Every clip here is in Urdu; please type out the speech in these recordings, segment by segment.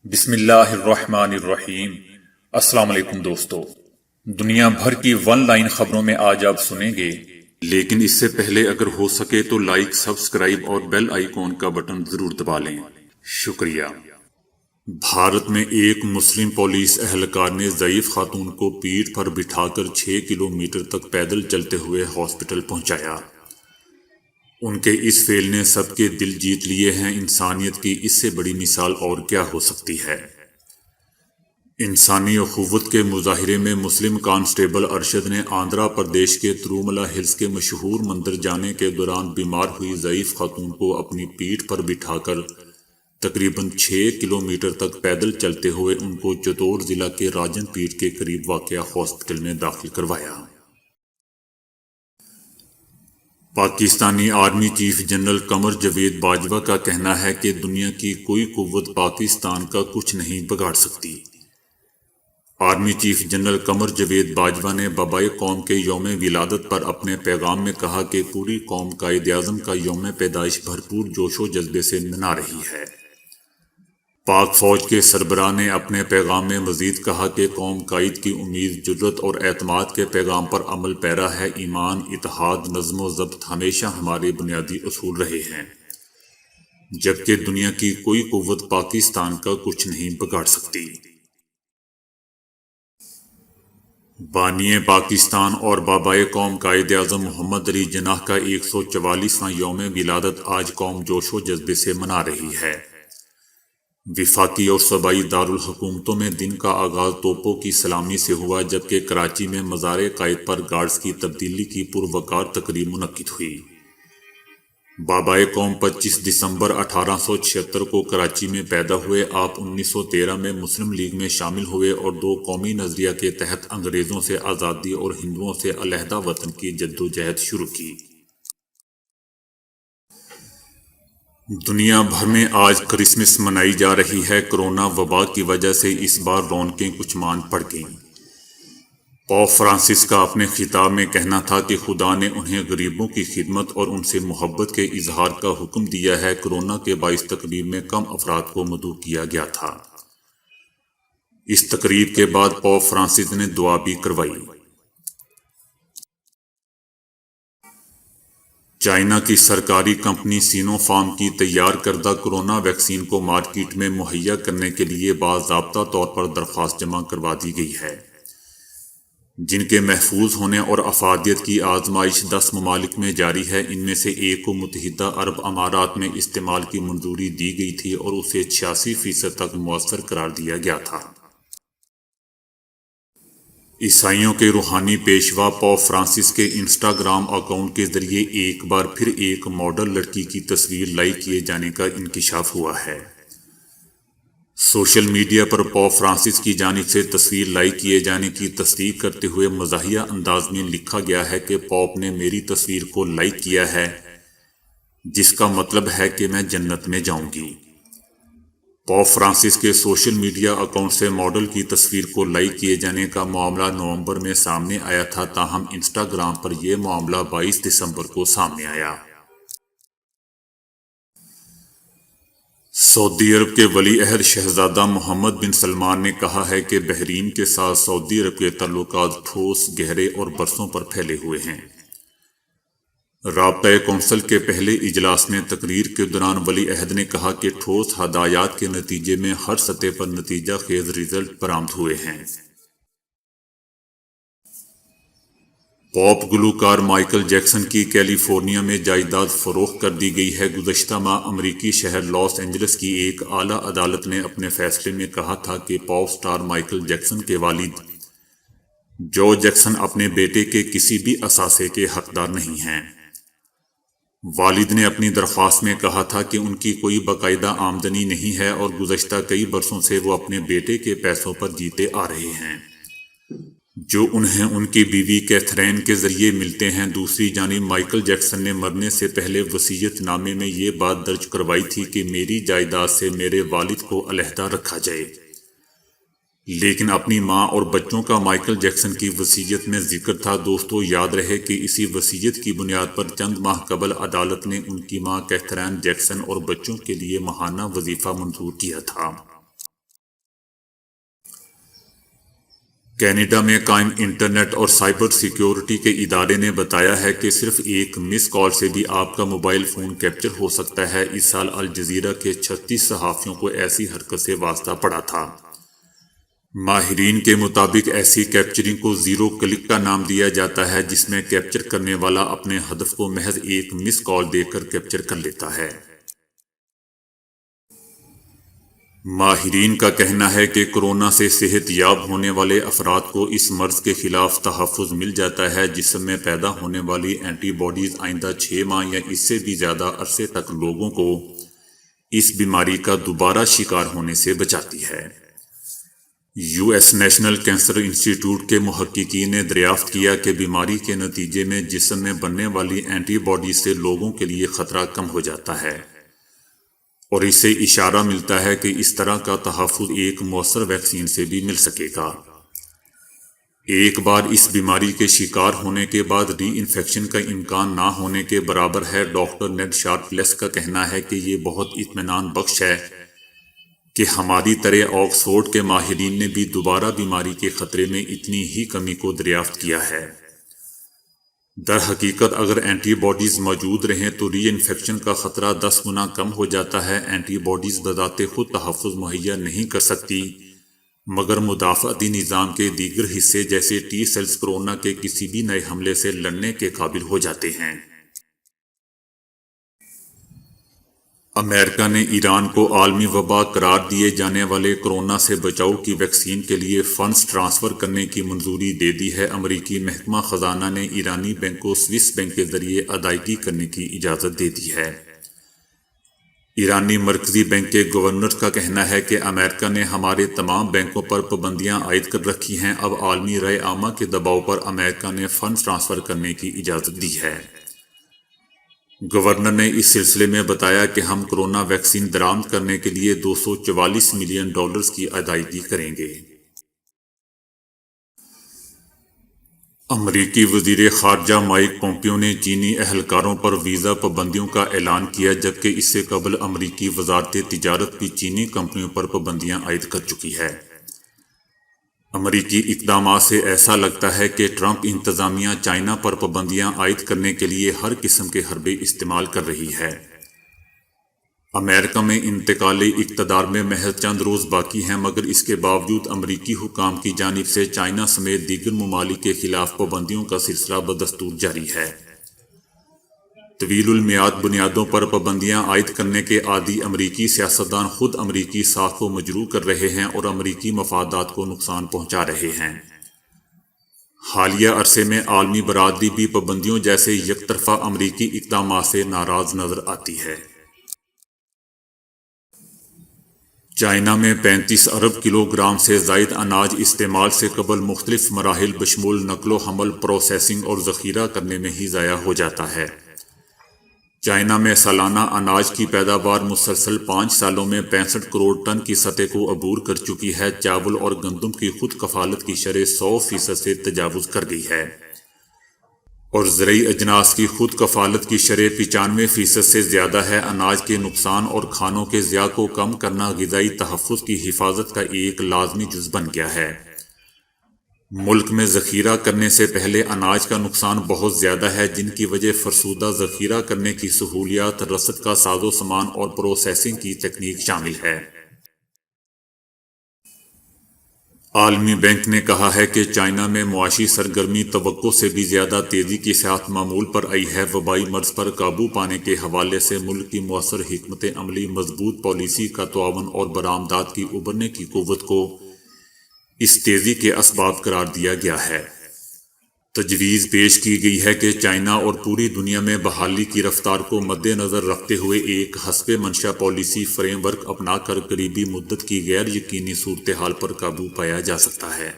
بسم اللہ الرحمن الرحیم۔ السلام علیکم دوستو، دنیا بھر کی ون لائن خبروں میں آج آپ سنیں گے، لیکن اس سے پہلے اگر ہو سکے تو لائک، سبسکرائب اور بیل آئیکن کا بٹن ضرور دبا لیں۔ شکریہ۔ بھارت میں ایک مسلم پولیس اہلکار نے ضعیف خاتون کو پیٹھ پر بٹھا کر 6 کلومیٹر تک پیدل چلتے ہوئے ہاسپٹل پہنچایا۔ ان کے اس فعل نے سب کے دل جیت لیے ہیں۔ انسانیت کی اس سے بڑی مثال اور کیا ہو سکتی ہے؟ انسانی اخوت کے مظاہرے میں مسلم کانسٹیبل ارشد نے آندھرا پردیش کے تروملا ہلز کے مشہور مندر جانے کے دوران بیمار ہوئی ضعیف خاتون کو اپنی پیٹھ پر بٹھا کر تقریباً 6 کلومیٹر تک پیدل چلتے ہوئے ان کو چتور ضلع کے راجن پیٹ کے قریب واقع ہاسپٹل میں داخل کروایا۔ Pakistani army chief general Qamar Javed Bajwa کا کہنا ہے کہ دنیا کی کوئی قوت پاکستان کا کچھ نہیں بگاڑ سکتی۔ Army chief general Qamar Javed Bajwa نے بابائے قوم کے یوم ولادت پر اپنے پیغام میں کہا کہ پوری قوم قائد اعظم کا یوم پیدائش بھرپور جوش و جذبے سے منا رہی ہے۔ پاک فوج کے سربراہ نے اپنے پیغام میں مزید کہا کہ قوم قائد کی امید، جرأت اور اعتماد کے پیغام پر عمل پیرا ہے۔ ایمان، اتحاد، نظم و ضبط ہمیشہ ہمارے بنیادی اصول رہے ہیں، جبکہ دنیا کی کوئی قوت پاکستان کا کچھ نہیں بگاڑ سکتی۔ بانی پاکستان اور بابائے قوم قائد اعظم محمد علی جناح کا 144واں یوم ولادت آج قوم جوش و جذبے سے منا رہی ہے۔ وفاقی اور صوبائی دارالحکومتوں میں دن کا آغاز توپوں کی سلامی سے ہوا، جبکہ کراچی میں مزار قائد پر گارڈز کی تبدیلی کی پروقار تقریب منعقد ہوئی۔ بابائے قوم 25 دسمبر 1876 کو کراچی میں پیدا ہوئے۔ آپ 1913 میں مسلم لیگ میں شامل ہوئے اور دو قومی نظریہ کے تحت انگریزوں سے آزادی اور ہندوؤں سے علیحدہ وطن کی جدوجہد شروع کی۔ دنیا بھر میں آج کرسمس منائی جا رہی ہے۔ کرونا وبا کی وجہ سے اس بار رونقیں کچھ مان پڑ گئیں۔ پوپ فرانسس کا اپنے خطاب میں کہنا تھا کہ خدا نے انہیں غریبوں کی خدمت اور ان سے محبت کے اظہار کا حکم دیا ہے۔ کرونا کے باعث تقریب میں کم افراد کو مدعو کیا گیا تھا۔ اس تقریب کے بعد پوپ فرانسس نے دعا بھی کروائی۔ چائنا کی سرکاری کمپنی سینو فارم کی تیار کردہ کرونا ویکسین کو مارکیٹ میں مہیا کرنے کے لیے باضابطہ طور پر درخواست جمع کروا دی گئی ہے، جن کے محفوظ ہونے اور افادیت کی آزمائش 10 ممالک میں جاری ہے۔ ان میں سے ایک کو متحدہ عرب امارات میں استعمال کی منظوری دی گئی تھی اور اسے 86% تک مؤثر قرار دیا گیا تھا۔ عیسائیوں کے روحانی پیشوا پوپ فرانسس کے انسٹاگرام اکاؤنٹ کے ذریعے ایک بار پھر ایک ماڈل لڑکی کی تصویر لائک کیے جانے کا انکشاف ہوا ہے۔ سوشل میڈیا پر پوپ فرانسس کی جانب سے تصویر لائک کیے جانے کی تصدیق کرتے ہوئے مزاحیہ انداز میں لکھا گیا ہے کہ پوپ نے میری تصویر کو لائک کیا ہے، جس کا مطلب ہے کہ میں جنت میں جاؤں گی۔ پوپ فرانسس کے سوشل میڈیا اکاؤنٹ سے ماڈل کی تصویر کو لائک کیے جانے کا معاملہ نومبر میں سامنے آیا تھا، تاہم انسٹاگرام پر یہ معاملہ 22 دسمبر کو سامنے آیا۔ سعودی عرب کے ولی عہد شہزادہ محمد بن سلمان نے کہا ہے کہ بحرین کے ساتھ سعودی عرب کے تعلقات ٹھوس، گہرے اور برسوں پر پھیلے ہوئے ہیں۔ رابطہ کونسل کے پہلے اجلاس میں تقریر کے دوران ولی عہد نے کہا کہ ٹھوس ہدایات کے نتیجے میں ہر سطح پر نتیجہ خیز رزلٹ برآمد ہوئے ہیں۔ پاپ گلوکار مائیکل جیکسن کی کیلیفورنیا میں جائیداد فروخت کر دی گئی ہے۔ گزشتہ ماہ امریکی شہر لاس اینجلس کی ایک اعلیٰ عدالت نے اپنے فیصلے میں کہا تھا کہ پاپ سٹار مائیکل جیکسن کے والد جو جیکسن اپنے بیٹے کے کسی بھی اثاثے کے حقدار نہیں ہیں۔ والد نے اپنی درخواست میں کہا تھا کہ ان کی کوئی باقاعدہ آمدنی نہیں ہے اور گزشتہ کئی برسوں سے وہ اپنے بیٹے کے پیسوں پر جیتے آ رہے ہیں، جو انہیں ان کی بیوی کیتھرین کے ذریعے ملتے ہیں۔ دوسری جانب مائیکل جیکسن نے مرنے سے پہلے وصیت نامے میں یہ بات درج کروائی تھی کہ میری جائیداد سے میرے والد کو علیحدہ رکھا جائے، لیکن اپنی ماں اور بچوں کا مائیکل جیکسن کی وصیت میں ذکر تھا۔ دوستو، یاد رہے کہ اسی وصیت کی بنیاد پر چند ماہ قبل عدالت نے ان کی ماں کیتھرین جیکسن اور بچوں کے لیے ماہانہ وظیفہ منظور کیا تھا۔ کینیڈا میں قائم انٹرنیٹ اور سائبر سیکیورٹی کے ادارے نے بتایا ہے کہ صرف ایک مس کال سے بھی آپ کا موبائل فون کیپچر ہو سکتا ہے۔ اس سال الجزیرہ کے 36 صحافیوں کو ایسی حرکت سے واسطہ پڑا تھا۔ ماہرین کے مطابق ایسی کیپچرنگ کو زیرو کلک کا نام دیا جاتا ہے، جس میں کیپچر کرنے والا اپنے ہدف کو محض ایک مس کال دے کر کیپچر کر لیتا ہے۔ ماہرین کا کہنا ہے کہ کورونا سے صحت یاب ہونے والے افراد کو اس مرض کے خلاف تحفظ مل جاتا ہے۔ جسم میں پیدا ہونے والی اینٹی باڈیز آئندہ 6 ماہ یا اس سے بھی زیادہ عرصے تک لوگوں کو اس بیماری کا دوبارہ شکار ہونے سے بچاتی ہے۔ یو ایس نیشنل کینسر انسٹی ٹیوٹ کے محققین نے دریافت کیا کہ بیماری کے نتیجے میں جسم میں بننے والی اینٹی باڈی سے لوگوں کے لیے خطرہ کم ہو جاتا ہے، اور اس سے اشارہ ملتا ہے کہ اس طرح کا تحفظ ایک مؤثر ویکسین سے بھی مل سکے گا۔ ایک بار اس بیماری کے شکار ہونے کے بعد ری انفیکشن کا امکان نہ ہونے کے برابر ہے۔ ڈاکٹر نیڈ شارپلیس کا کہنا ہے کہ یہ بہت اطمینان بخش ہے کہ ہماری طرح آکسفورڈ کے ماہرین نے بھی دوبارہ بیماری کے خطرے میں اتنی ہی کمی کو دریافت کیا ہے۔ در حقیقت اگر اینٹی باڈیز موجود رہیں تو ری انفیکشن کا خطرہ 10 گنا کم ہو جاتا ہے۔ اینٹی باڈیز بذات خود تحفظ مہیا نہیں کر سکتی، مگر مدافعتی نظام کے دیگر حصے جیسے ٹی سیلز کورونا کے کسی بھی نئے حملے سے لڑنے کے قابل ہو جاتے ہیں۔ امریکہ نے ایران کو عالمی وبا قرار دیے جانے والے کورونا سے بچاؤ کی ویکسین کے لیے فنڈز ٹرانسفر کرنے کی منظوری دے دی ہے۔ امریکی محکمہ خزانہ نے ایرانی بینک کو سوئس بینک کے ذریعے ادائیگی کرنے کی اجازت دے دی ہے۔ ایرانی مرکزی بینک کے گورنر کا کہنا ہے کہ امریکہ نے ہمارے تمام بینکوں پر پابندیاں عائد کر رکھی ہیں۔ اب عالمی رائے عامہ کے دباؤ پر امریکہ نے فنڈز ٹرانسفر کرنے کی اجازت دی ہے۔ گورنر نے اس سلسلے میں بتایا کہ ہم کورونا ویکسین درآمد کرنے کے لیے $244 ملین کی ادائیگی کریں گے۔ امریکی وزیر خارجہ مائک پومپیو نے چینی اہلکاروں پر ویزا پابندیوں کا اعلان کیا، جبکہ اس سے قبل امریکی وزارت تجارت بھی چینی کمپنیوں پر پابندیاں عائد کر چکی ہے۔ امریکی اقدامات سے ایسا لگتا ہے کہ ٹرمپ انتظامیہ چائنا پر پابندیاں عائد کرنے کے لیے ہر قسم کے حربے استعمال کر رہی ہے۔ امریکہ میں انتقال اقتدار میں محض چند روز باقی ہیں، مگر اس کے باوجود امریکی حکام کی جانب سے چائنا سمیت دیگر ممالک کے خلاف پابندیوں کا سلسلہ بدستور جاری ہے۔ طویل المیعاد بنیادوں پر پابندیاں عائد کرنے کے عادی امریکی سیاستدان خود امریکی ساکھ کو مجروح کر رہے ہیں اور امریکی مفادات کو نقصان پہنچا رہے ہیں۔ حالیہ عرصے میں عالمی برادری بھی پابندیوں جیسے یک طرفہ امریکی اقدامات سے ناراض نظر آتی ہے۔ چائنا میں 35 ارب کلو گرام سے زائد اناج استعمال سے قبل مختلف مراحل بشمول نقل و حمل، پروسیسنگ اور ذخیرہ کرنے میں ہی ضائع ہو جاتا ہے۔ چائنا میں سالانہ اناج کی پیداوار مسلسل 5 سالوں میں 65 کروڑ ٹن کی سطح کو عبور کر چکی ہے۔ چاول اور گندم کی خود کفالت کی شرح 100% سے تجاوز کر گئی ہے، اور زرعی اجناس کی خود کفالت کی شرح 95% سے زیادہ ہے۔ اناج کے نقصان اور کھانوں کے ضیاع کو کم کرنا غذائی تحفظ کی حفاظت کا ایک لازمی جز بن گیا ہے۔ ملک میں ذخیرہ کرنے سے پہلے اناج کا نقصان بہت زیادہ ہے، جن کی وجہ فرسودہ ذخیرہ کرنے کی سہولیات، رسد کا ساز و سامان اور پروسیسنگ کی تکنیک شامل ہے۔ عالمی بینک نے کہا ہے کہ چائنا میں معاشی سرگرمی توقع سے بھی زیادہ تیزی کے ساتھ معمول پر آئی ہے۔ وبائی مرض پر قابو پانے کے حوالے سے ملک کی مؤثر حکمت عملی، مضبوط پالیسی کا تعاون اور برآمدات کی ابھرنے کی قوت کو اس تیزی کے اسباب قرار دیا گیا ہے۔ تجویز پیش کی گئی ہے کہ چائنا اور پوری دنیا میں بحالی کی رفتار کو مد نظر رکھتے ہوئے ایک حسب منشا پالیسی فریم ورک اپنا کر قریبی مدت کی غیر یقینی صورتحال پر قابو پایا جا سکتا ہے۔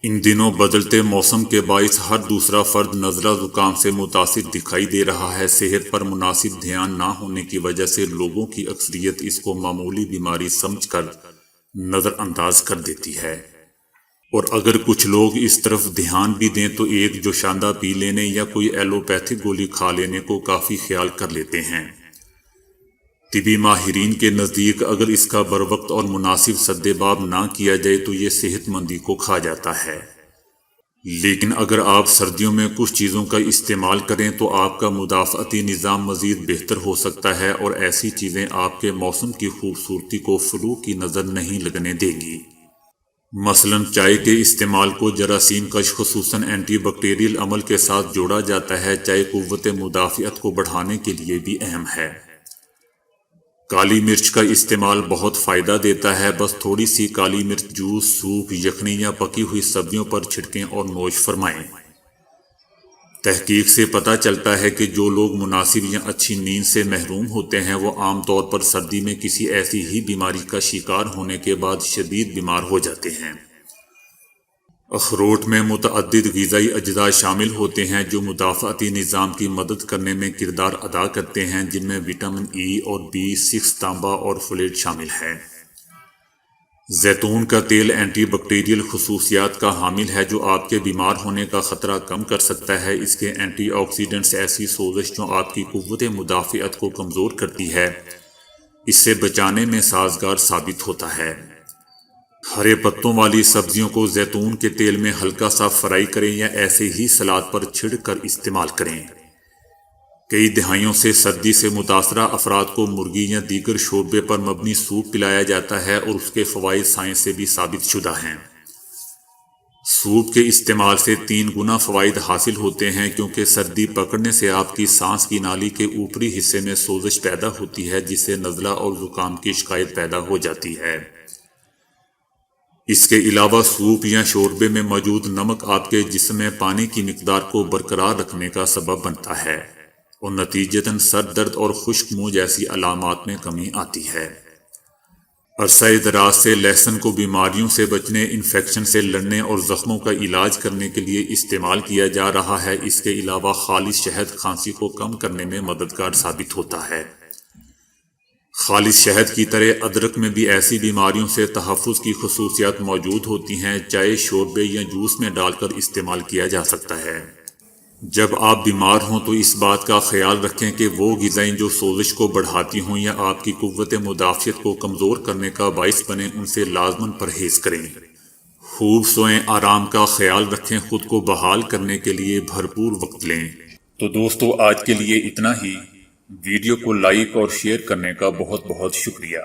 ان دنوں بدلتے موسم کے باعث ہر دوسرا فرد نزلہ زکام سے متاثر دکھائی دے رہا ہے۔ صحت پر مناسب دھیان نہ ہونے کی وجہ سے لوگوں کی اکثریت اس کو معمولی بیماری سمجھ کر نظر انداز کر دیتی ہے، اور اگر کچھ لوگ اس طرف دھیان بھی دیں تو ایک جوشاندہ پی لینے یا کوئی ایلوپیتھک گولی کھا لینے کو کافی خیال کر لیتے ہیں۔ طبی ماہرین کے نزدیک اگر اس کا بروقت اور مناسب سدباب نہ کیا جائے تو یہ صحت مندی کو کھا جاتا ہے، لیکن اگر آپ سردیوں میں کچھ چیزوں کا استعمال کریں تو آپ کا مدافعتی نظام مزید بہتر ہو سکتا ہے اور ایسی چیزیں آپ کے موسم کی خوبصورتی کو فلو کی نظر نہیں لگنے دے گی۔ مثلاً چائے کے استعمال کو جراثیم کش خصوصاً اینٹی بیکٹیریل عمل کے ساتھ جوڑا جاتا ہے۔ چائے قوت مدافعت کو بڑھانے کے لیے بھی اہم ہے۔ کالی مرچ کا استعمال بہت فائدہ دیتا ہے، بس تھوڑی سی کالی مرچ جوس، سوپ، یخنی یا پکی ہوئی سبزیوں پر چھڑکیں اور نوش فرمائیں۔ تحقیق سے پتہ چلتا ہے کہ جو لوگ مناسب یا اچھی نیند سے محروم ہوتے ہیں وہ عام طور پر سردی میں کسی ایسی ہی بیماری کا شکار ہونے کے بعد شدید بیمار ہو جاتے ہیں۔ اخروٹ میں متعدد غذائی اجزاء شامل ہوتے ہیں جو مدافعتی نظام کی مدد کرنے میں کردار ادا کرتے ہیں، جن میں وٹامن ای اور B6، تانبا اور فولیٹ شامل ہے۔ زیتون کا تیل اینٹی بیکٹیریل خصوصیات کا حامل ہے جو آپ کے بیمار ہونے کا خطرہ کم کر سکتا ہے۔ اس کے اینٹی آکسیڈنٹس ایسی سوزش جو آپ کی قوت مدافعت کو کمزور کرتی ہے، اس سے بچانے میں سازگار ثابت ہوتا ہے۔ ہرے پتوں والی سبزیوں کو زیتون کے تیل میں ہلکا سا فرائی کریں یا ایسے ہی سلاد پر چھڑک کر استعمال کریں۔ کئی دہائیوں سے سردی سے متاثرہ افراد کو مرغی یا دیگر شوربے پر مبنی سوپ پلایا جاتا ہے اور اس کے فوائد سائنس سے بھی ثابت شدہ ہیں۔ سوپ کے استعمال سے 3 گنا فوائد حاصل ہوتے ہیں، کیونکہ سردی پکڑنے سے آپ کی سانس کی نالی کے اوپری حصے میں سوزش پیدا ہوتی ہے جس سے نزلہ اور زکام کی شکایت پیدا ہو جاتی ہے۔ اس کے علاوہ سوپ یا شوربے میں موجود نمک آپ کے جسم میں پانی کی مقدار کو برقرار رکھنے کا سبب بنتا ہے اور نتیجتاً سر درد اور خشک منہ جیسی علامات میں کمی آتی ہے۔ عرصہ دراز سے لہسن کو بیماریوں سے بچنے، انفیکشن سے لڑنے اور زخموں کا علاج کرنے کے لیے استعمال کیا جا رہا ہے۔ اس کے علاوہ خالص شہد کھانسی کو کم کرنے میں مددگار ثابت ہوتا ہے۔ خالص شہد کی طرح ادرک میں بھی ایسی بیماریوں سے تحفظ کی خصوصیات موجود ہوتی ہیں۔ چائے، شوربے یا جوس میں ڈال کر استعمال کیا جا سکتا ہے۔ جب آپ بیمار ہوں تو اس بات کا خیال رکھیں کہ وہ غذائیں جو سوزش کو بڑھاتی ہوں یا آپ کی قوت مدافعت کو کمزور کرنے کا باعث بنیں ان سے لازماً پرہیز کریں۔ خوب سوئیں، آرام کا خیال رکھیں، خود کو بحال کرنے کے لیے بھرپور وقت لیں۔ تو دوستو آج کے لیے اتنا ہی۔ ویڈیو کو لائک اور شیئر کرنے کا بہت بہت شکریہ۔